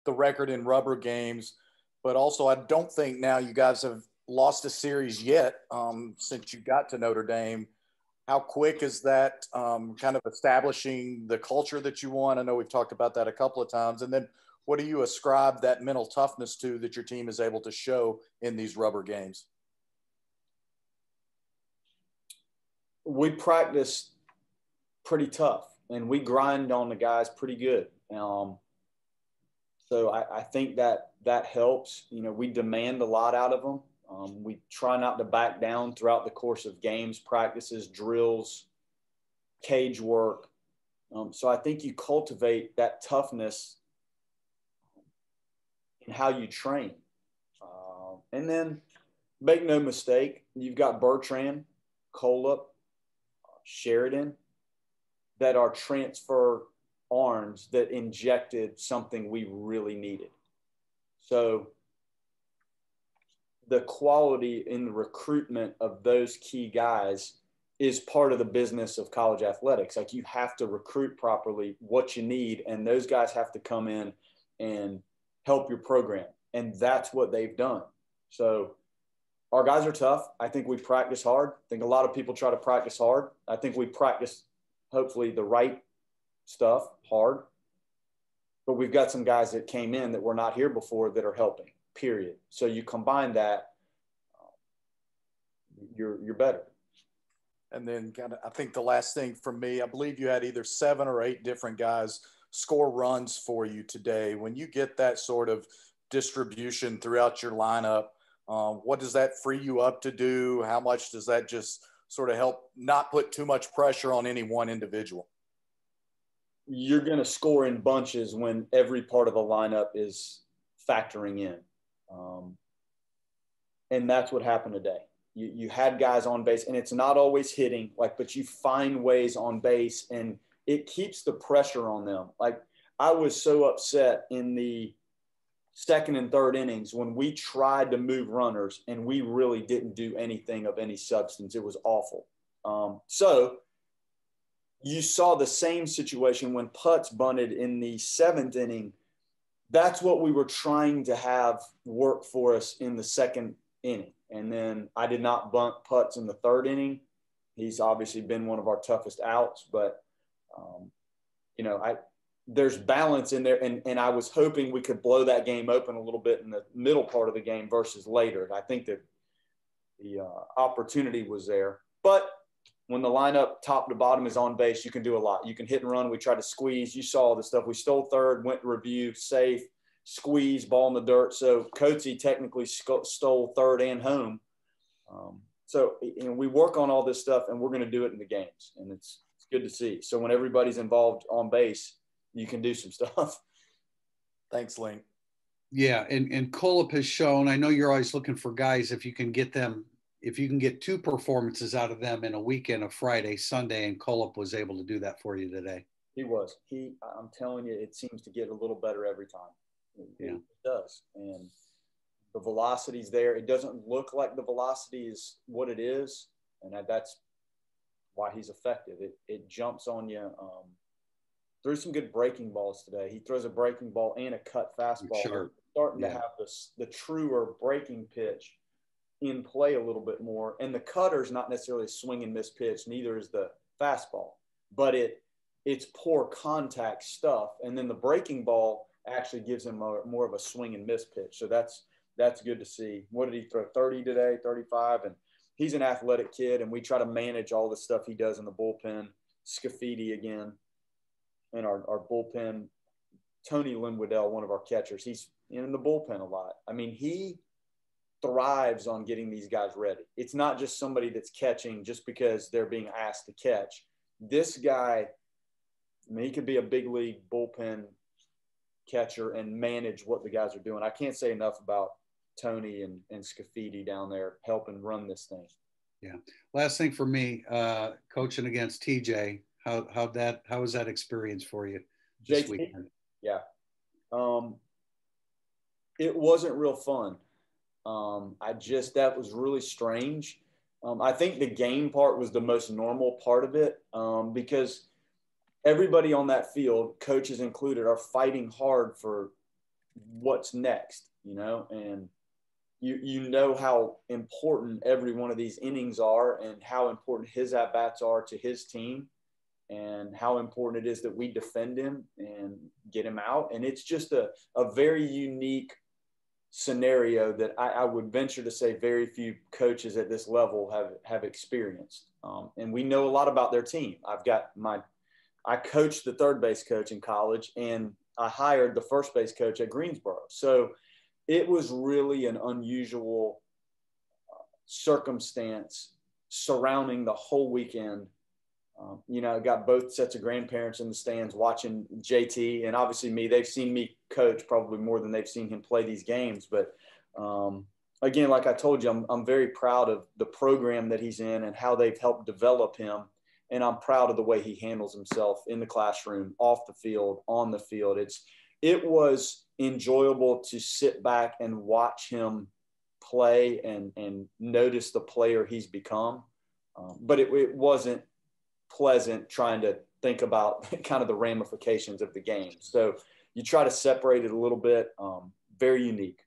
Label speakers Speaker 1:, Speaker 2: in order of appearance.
Speaker 1: the record in rubber games, but also I don't think now you guys have lost a series yet since you got to Notre Dame. How quick is that kind of establishing the culture that you want? I know we've talked about that a couple of times. And then what do you ascribe that mental toughness to that your team is able to show in these rubber games?
Speaker 2: We practice pretty tough and we grind on the guys pretty good. So I think that helps. You know, we demand a lot out of them. We try not to back down throughout the course of games, practices, drills, cage work. So I think you cultivate that toughness in how you train. And then make no mistake, you've got Bertrand, Coleup, Sheridan that are transfer arms that injected something we really needed. So the quality in the recruitment of those key guys is part of the business of college athletics. Like, you have to recruit properly what you need, and those guys have to come in and help your program. And that's what they've done. So our guys are tough. I think we practice hard. I think a lot of people try to practice hard. I think we practice, hopefully, the right stuff hard. But we've got some guys that came in that were not here before that are helping, period. So you combine that, you're better.
Speaker 1: And then kind of, I think the last thing from me, I believe you had either 7 or 8 different guys score runs for you today. When you get that sort of distribution throughout your lineup, what does that free you up to do? How much does that just sort of help not put too much pressure on any one individual?
Speaker 2: You're going to score in bunches when every part of the lineup is factoring in. And that's what happened today. You had guys on base, and it's not always hitting, but you find ways on base, and it keeps the pressure on them. Like, I was so upset in the second and third innings when we tried to move runners and we really didn't do anything of any substance. It was awful. So you saw the same situation when Putz bunted in the 7th inning. That's what we were trying to have work for us in the 2nd inning. And then I did not bunt Putz in the 3rd inning. He's obviously been one of our toughest outs, but there's balance in there. And I was hoping we could blow that game open a little bit in the middle part of the game versus later. I think that the opportunity was there. But when the lineup top to bottom is on base, you can do a lot. You can hit and run. We tried to squeeze. You saw the stuff. We stole 3rd, went to review, safe, squeeze, ball in the dirt. So Coatsy technically stole 3rd and home. So we work on all this stuff, and we're going to do it in the games. And it's good to see. So when everybody's involved on base, you can do some stuff.
Speaker 1: Thanks, Link.
Speaker 3: Yeah, and Coleup has shown, I know you're always looking for guys, if you can get 2 performances out of them in a weekend, a Friday, Sunday, and Coleup was able to do that for you today.
Speaker 2: He was. I'm telling you, it seems to get a little better every time. It does. And the velocity's there. It doesn't look like the velocity is what it is, and that's why he's effective. It jumps on you. Threw some good breaking balls today. He throws a breaking ball and a cut fastball.
Speaker 3: Sure.
Speaker 2: Starting to have the truer breaking pitch in play a little bit more. And the cutter's not necessarily a swing and miss pitch. Neither is the fastball. But it's poor contact stuff. And then the breaking ball actually gives him more of a swing and miss pitch. So that's good to see. What did he throw? 30 today, 35? And he's an athletic kid, and we try to manage all the stuff he does in the bullpen. Scafidi again. And our bullpen, Tony Linwoodell, one of our catchers, he's in the bullpen a lot. I mean, he thrives on getting these guys ready. It's not just somebody that's catching just because they're being asked to catch. This guy, he could be a big league bullpen catcher and manage what the guys are doing. I can't say enough about Tony and Scafidi down there helping run this thing.
Speaker 3: Yeah. Last thing for me, coaching against TJ. How was that experience for you this weekend?
Speaker 2: Yeah. It wasn't real fun. That was really strange. I think the game part was the most normal part of it because everybody on that field, coaches included, are fighting hard for what's next, you know, and you know how important every one of these innings are and how important his at-bats are to his team and how important it is that we defend him and get him out. And it's just a very unique scenario that I would venture to say very few coaches at this level have experienced. And we know a lot about their team. I coached the third base coach in college, and I hired the first base coach at Greensboro. So it was really an unusual circumstance surrounding the whole weekend. You know, I got both sets of grandparents in the stands watching JT, and obviously me. They've seen me coach probably more than they've seen him play these games. But again, like I told you, I'm very proud of the program that he's in and how they've helped develop him. And I'm proud of the way he handles himself in the classroom, off the field, on the field. It was enjoyable to sit back and watch him play and notice the player he's become. But it wasn't pleasant trying to think about kind of the ramifications of the game. So you try to separate it a little bit. Very unique.